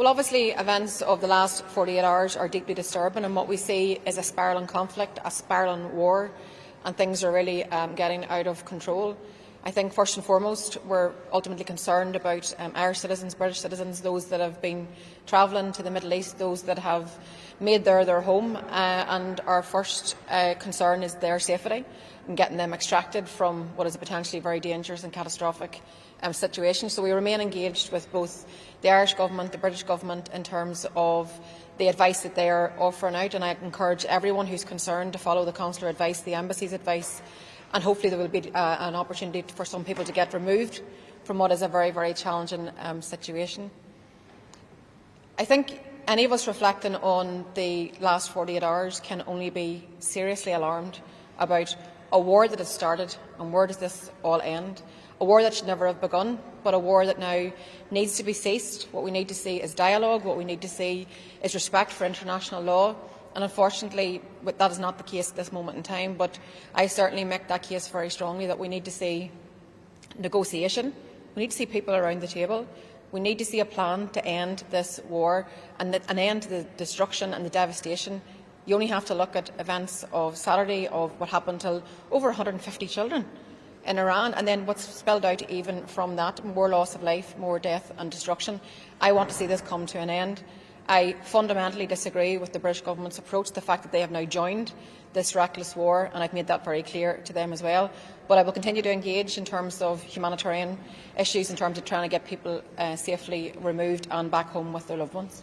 Well, obviously, events of the last 48 hours are deeply disturbing, and what we see is a spiralling conflict, a spiralling war, and things are really getting out of control. I think first and foremost we're ultimately concerned about Irish citizens, British citizens, those that have been travelling to the Middle East, those that have made their home, and our first concern is their safety and getting them extracted from what is a potentially very dangerous and catastrophic situation. So we remain engaged with both the Irish Government, the British Government, in terms of the advice that they are offering out, and I encourage everyone who is concerned to follow the consular advice, the embassy's advice, and hopefully there will be an opportunity for some people to get removed from what is a very, very challenging situation. I think any of us reflecting on the last 48 hours can only be seriously alarmed about a war that has started, and where does this all end? A war that should never have begun, but a war that now needs to be ceased. What we need to see is dialogue, what we need to see is respect for international law, and unfortunately that is not the case at this moment in time, but I certainly make that case very strongly that we need to see negotiation, we need to see people around the table, we need to see a plan to end this war and an end to the destruction and the devastation. You only have to look at events of Saturday, of what happened to over 150 children in Iran, and then what's spilled out even from that, more loss of life, more death and destruction. I want to see this come to an end. I fundamentally disagree with the British Government's approach, the fact that they have now joined this reckless war, and I've made that very clear to them as well. But I will continue to engage in terms of humanitarian issues, in terms of trying to get people safely removed and back home with their loved ones.